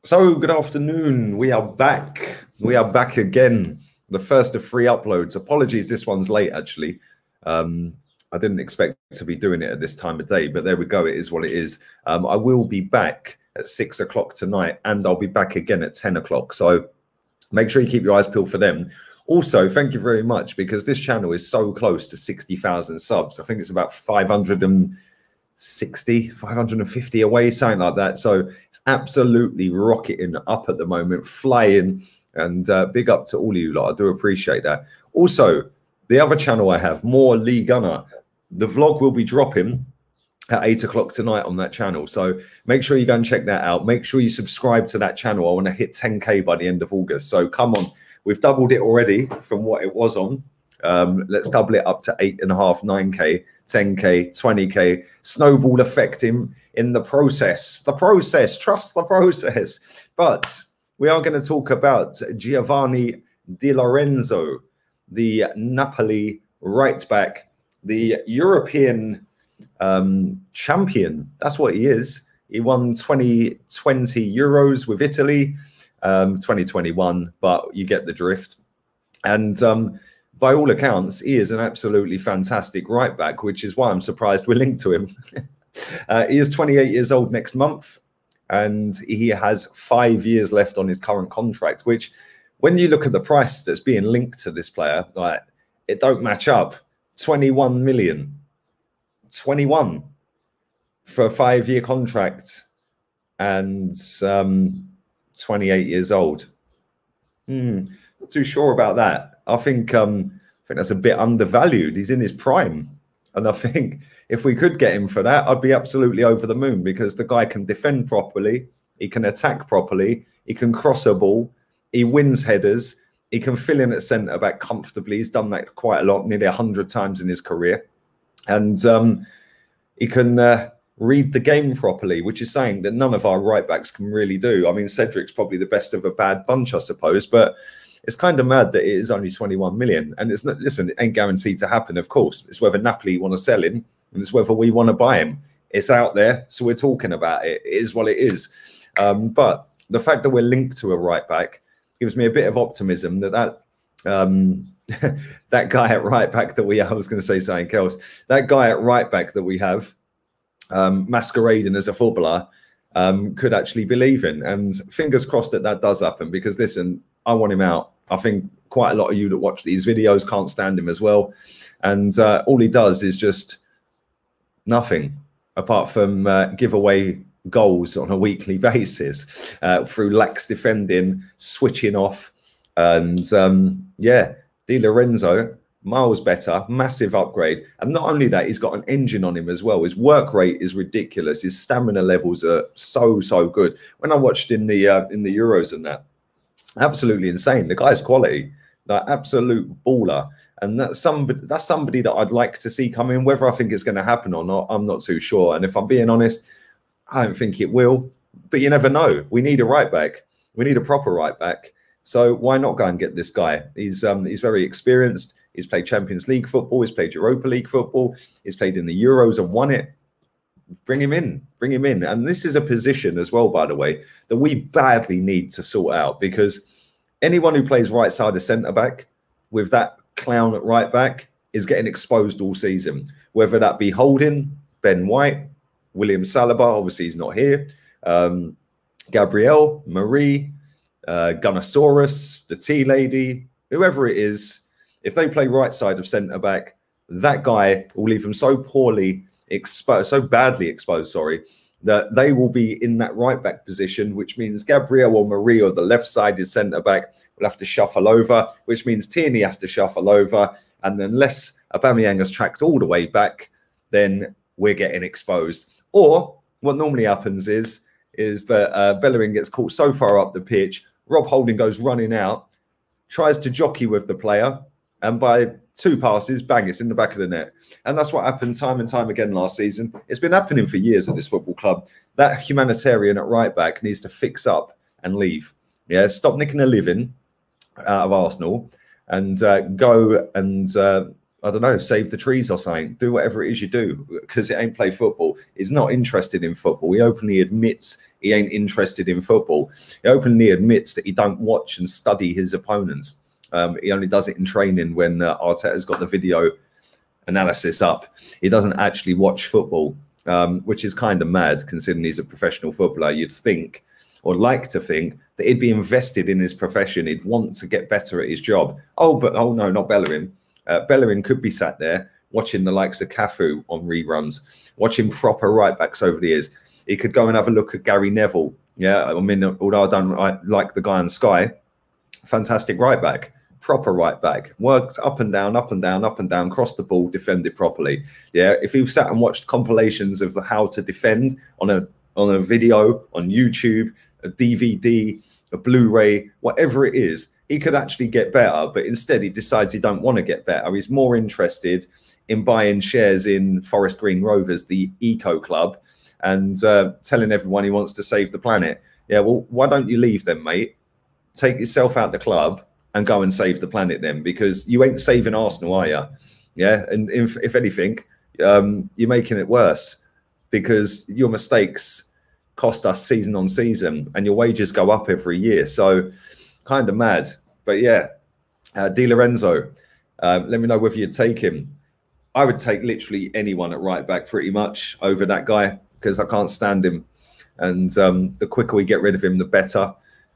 So, good afternoon. We are back. We are back again. The first of 3 uploads. Apologies, this one's late, actually. I didn't expect to be doing it at this time of day, but there we go. It is what it is. I will be back at 6 o'clock tonight, and I'll be back again at 10 o'clock. So make sure you keep your eyes peeled for them. Also, thank you very much, because this channel is so close to 60,000 subs. I think it's about 550 away, something like that. So it's absolutely rocketing up at the moment, flying, and big up to all of you lot. I do appreciate that. Also, the other channel I have, More Lee Gunner, the vlog will be dropping at 8 o'clock tonight on that channel. So make sure you go and check that out. Make sure you subscribe to that channel. I want to hit 10K by the end of August. So come on, we've doubled it already from what it was on. Let's double it up to 8.5, 9K, 10K, 20K, snowball effect in the process. The process, trust the process. But we are going to talk about Giovanni Di Lorenzo, the Napoli right back, the European champion. That's what he is. He won 2020 Euros with Italy, 2021, but you get the drift. And by all accounts, he is an absolutely fantastic right back, which is why I'm surprised we're linked to him. He is 28 years old next month, and he has 5 years left on his current contract, which, when you look at the price that's being linked to this player, like, it don't match up. 21 million. 21 for a 5-year contract, and 28 years old. Not too sure about that. I think that's a bit undervalued. He's in his prime, and I think if we could get him for that, I'd be absolutely over the moon, because the guy can defend properly, he can attack properly, he can cross a ball, he wins headers, he can fill in at centre back comfortably. He's done that quite a lot, nearly 100 times in his career, and he can read the game properly, which is saying that none of our right backs can really do. I mean, Cedric's probably the best of a bad bunch, I suppose, but it's kind of mad that it is only 21 million. And it's not, listen, it ain't guaranteed to happen, of course. It's whether Napoli want to sell him, and it's whether we want to buy him. It's out there, so we're talking about it. It is what it is. But the fact that we're linked to a right back gives me a bit of optimism that that guy at right back that we have, I was going to say something else, that guy at right back that we have, masquerading as a footballer, could actually believe in. And fingers crossed that that does happen, because listen, I want him out. I think quite a lot of you that watch these videos can't stand him as well. And all he does is just nothing apart from give away goals on a weekly basis through lax defending, switching off. And yeah, Di Lorenzo, miles better, massive upgrade. And not only that, he's got an engine on him as well. His work rate is ridiculous. His stamina levels are so good. When I watched in the Euros and that, absolutely insane. The guy's quality, like absolute baller. And that's somebody that I'd like to see come in. Whether I think it's going to happen or not, I'm not too sure. And if I'm being honest, I don't think it will. But you never know. We need a right back. We need a proper right back. So why not go and get this guy? He's very experienced. He's played Champions League football. He's played Europa League football. He's played in the Euros and won it. Bring him in. Bring him in. And this is a position as well, by the way, that we badly need to sort out, because anyone who plays right side of centre-back with that clown at right back is getting exposed all season. Whether that be Holding, Ben White, William Saliba, obviously he's not here, Gabriel, Marie, Gunnosaurus, the tea lady, whoever it is, if they play right side of centre-back, that guy will leave them so poorly exposed, so badly exposed, sorry, that they will be in that right back position, which means Gabriel or Marie or the left sided centre back will have to shuffle over, which means Tierney has to shuffle over. And unless Aubameyang has tracked all the way back, then we're getting exposed. Or what normally happens is that Bellerin gets caught so far up the pitch, Rob Holding goes running out, tries to jockey with the player, and by 2 passes, bang, it's in the back of the net. And that's what happened time and time again last season. It's been happening for years at this football club. That humanitarian at right back needs to fix up and leave. Yeah, stop nicking a living out of Arsenal and go and I don't know, save the trees or something. Do whatever it is you do, because it ain't play football. He's not interested in football. He openly admits he ain't interested in football. He openly admits that he don't watch and study his opponents. He only does it in training when Arteta's got the video analysis up. He doesn't actually watch football, which is kind of mad considering he's a professional footballer. You'd think, or like to think, that he'd be invested in his profession. He'd want to get better at his job. Oh, but oh no, not Bellerin. Bellerin could be sat there watching the likes of Cafu on reruns, watching proper right backs over the years. He could go and have a look at Gary Neville. Yeah, I mean, although I don't like the guy on Sky, fantastic right back, proper right back, worked up and down, up and down, up and down, crossed the ball, defended properly. Yeah, if he sat and watched compilations of the how to defend on a video on YouTube, a DVD, a Blu-ray, whatever it is, he could actually get better. But instead, he decides he don't want to get better. He's more interested in buying shares in Forest Green Rovers, the eco club, and telling everyone he wants to save the planet. Yeah, well, why don't you leave then, mate? Take yourself out the club and go and save the planet then, because you ain't saving Arsenal, are you? Yeah, and if anything, you're making it worse, because your mistakes cost us season on season and your wages go up every year. So kind of mad. But yeah, Di Lorenzo, let me know whether you'd take him. I would take literally anyone at right back pretty much over that guy, because I can't stand him. And the quicker we get rid of him, the better.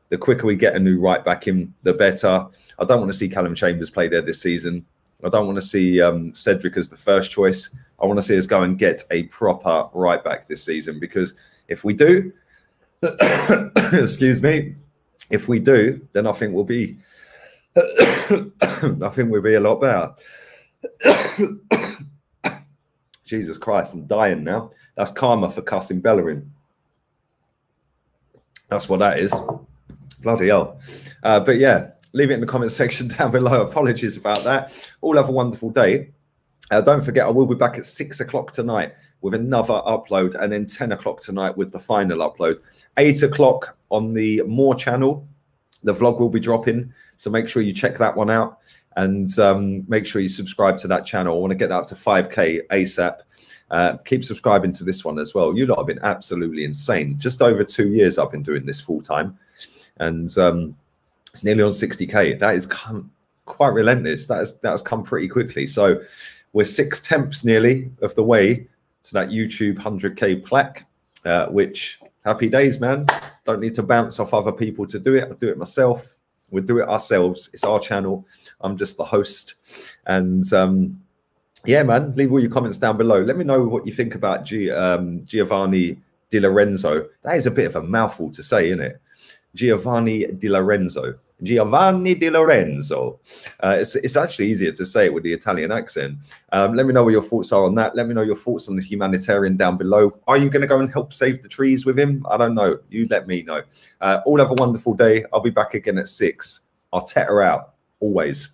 The quicker we get a new right back in, the better. I don't want to see Callum Chambers play there this season. I don't want to see Cedric as the first choice. I want to see us go and get a proper right back this season, because if we do, excuse me, if we do, then I think we'll be, I think we'll be a lot better. Jesus Christ, I'm dying now. That's karma for cussing Bellerin. That's what that is. Bloody hell. But yeah, leave it in the comment section down below. Apologies about that. All have a wonderful day. Don't forget, I will be back at 6 o'clock tonight with another upload, and then 10 o'clock tonight with the final upload. 8 o'clock on the More channel, the vlog will be dropping, so make sure you check that one out, and make sure you subscribe to that channel. I want to get that up to 5K ASAP. Keep subscribing to this one as well. You lot have been absolutely insane. Just over 2 years I've been doing this full time, and it's nearly on 60K. That is quite relentless. That has come pretty quickly. So we're 6/10 nearly of the way to that YouTube 100K plaque, which happy days, man. Don't need to bounce off other people to do it. I do it myself. We'll do it ourselves. It's our channel. I'm just the host. And yeah, man, leave all your comments down below. Let me know what you think about Giovanni Di Lorenzo. That is a bit of a mouthful to say, isn't it? Giovanni Di Lorenzo. Giovanni Di Lorenzo. It's actually easier to say it with the Italian accent. Let me know what your thoughts are on that. Let me know your thoughts on the humanitarian down below. Are you going to go and help save the trees with him? I don't know. You let me know. All have a wonderful day. I'll be back again at 6. Arteta out, always.